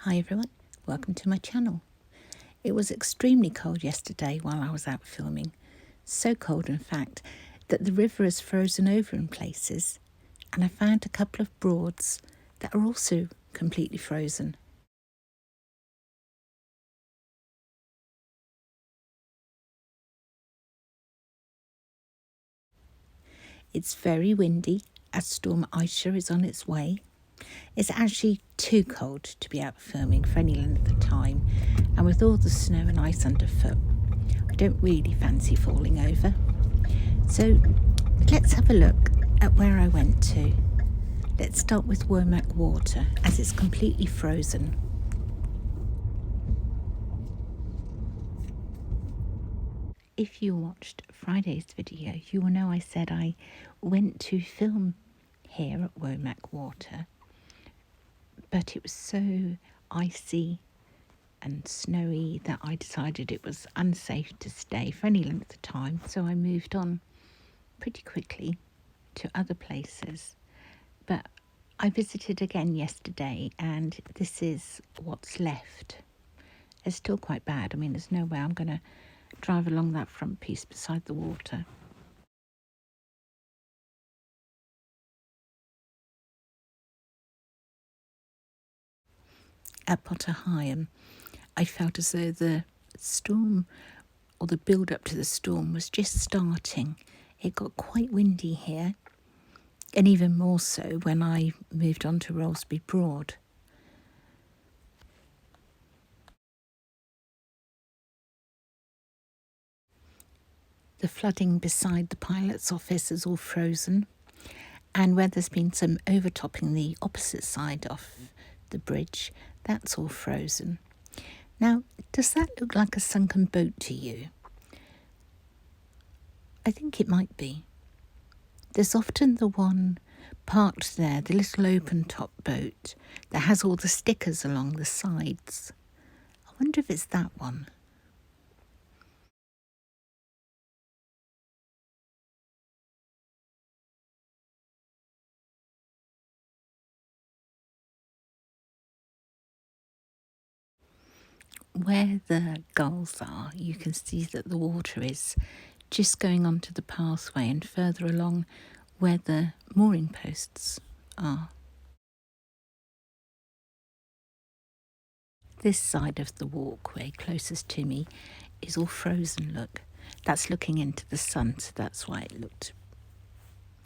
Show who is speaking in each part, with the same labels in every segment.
Speaker 1: Hi everyone, welcome to my channel. It was extremely cold yesterday while I was out filming. So cold in fact that the river has frozen over in places, and I found a couple of broads that are also completely frozen. It's very windy as Storm Isha is on its way. It's actually too cold to be out filming for any length of time, and with all the snow and ice underfoot, I don't really fancy falling over. So let's have a look at where I went to. Let's start with Womack Water, as it's completely frozen. If you watched Friday's video, you will know I said I went to film here at Womack Water, but it was so icy and snowy that I decided it was unsafe to stay for any length of time, so I moved on pretty quickly to other places. But I visited again yesterday, and this is what's left. It's still quite bad. I mean, there's no way I'm going to drive along that front piece beside the water. At Potter Heigham, I felt as though the storm, or the build up to the storm, was just starting. It got quite windy here, and even more so when I moved on to Rollesby Broad. The flooding beside the pilot's office is all frozen, and where there's been some overtopping the opposite side of the bridge, that's all frozen. Now, does that look like a sunken boat to you? I think it might be. There's often the one parked there, the little open top boat that has all the stickers along the sides. I wonder if it's that one. Where the gulls are, you can see that the water is just going onto the pathway and further along where the mooring posts are. This side of the walkway closest to me is all frozen, look. That's looking into the sun, so that's why it looked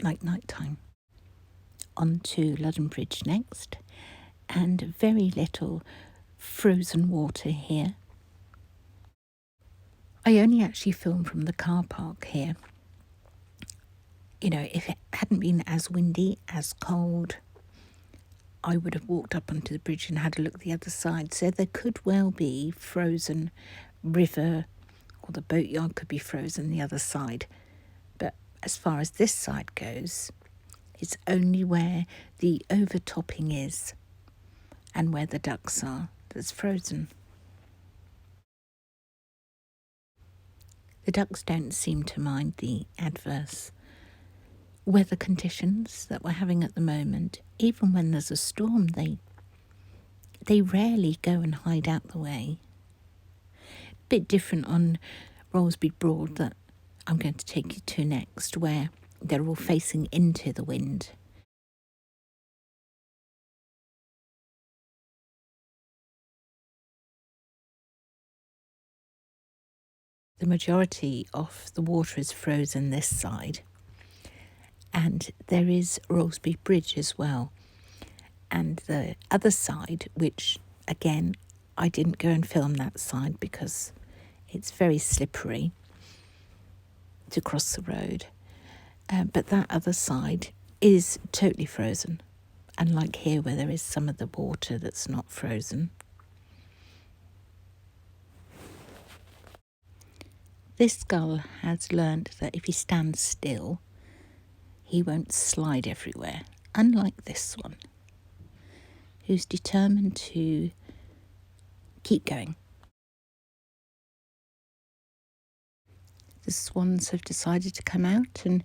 Speaker 1: like nighttime. On to Ludham Bridge next, and very little frozen water here. I only actually filmed from the car park here. You know, if it hadn't been as windy, as cold, I would have walked up onto the bridge and had a look at the other side. So there could well be frozen river, or the boatyard could be frozen the other side. But as far as this side goes, it's only where the overtopping is and where the ducks are that's frozen. The ducks don't seem to mind the adverse weather conditions that we're having at the moment. Even when there's a storm, they rarely go and hide out the way. Bit different on Rollesby Broad that I'm going to take you to next, where they're all facing into the wind. The majority of the water is frozen this side, and there is Rollesby Bridge as well. And the other side, which again, I didn't go and film that side because it's very slippery to cross the road. But that other side is totally frozen, unlike here where there is some of the water that's not frozen. This gull has learned that if he stands still, he won't slide everywhere, unlike this one, who's determined to keep going. The swans have decided to come out and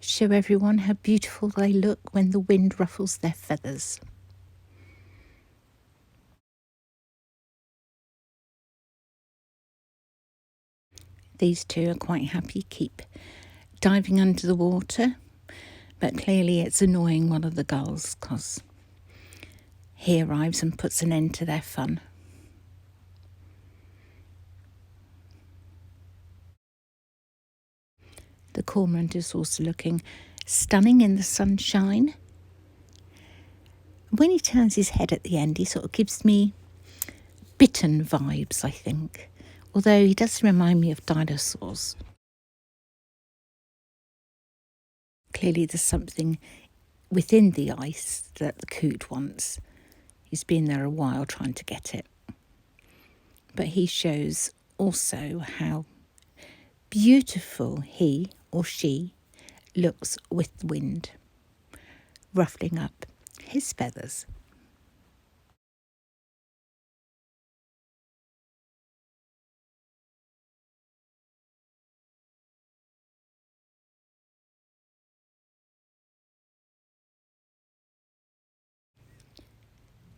Speaker 1: show everyone how beautiful they look when the wind ruffles their feathers. These two are quite happy, keep diving under the water, but clearly it's annoying one of the gulls because he arrives and puts an end to their fun. The cormorant is also looking stunning in the sunshine. When he turns his head at the end, he sort of gives me Bittern vibes, I think, although he does remind me of dinosaurs. Clearly there's something within the ice that the coot wants. He's been there a while trying to get it. But he shows also how beautiful he or she looks with the wind, ruffling up his feathers.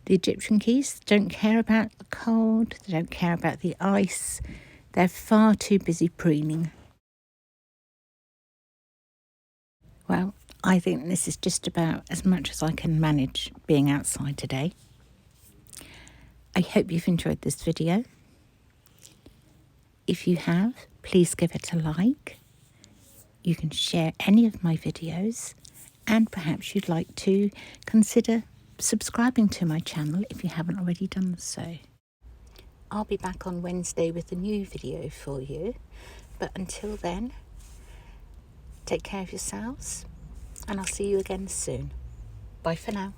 Speaker 1: The Egyptian geese don't care about the cold, they don't care about the ice, they're far too busy preening. Well, I think this is just about as much as I can manage being outside today. I hope you've enjoyed this video. If you have, please give it a like. You can share any of my videos, and perhaps you'd like to consider subscribing to my channel if you haven't already done so. I'll be back on Wednesday with a new video for you, but until then, take care of yourselves, and I'll see you again soon. Bye for now.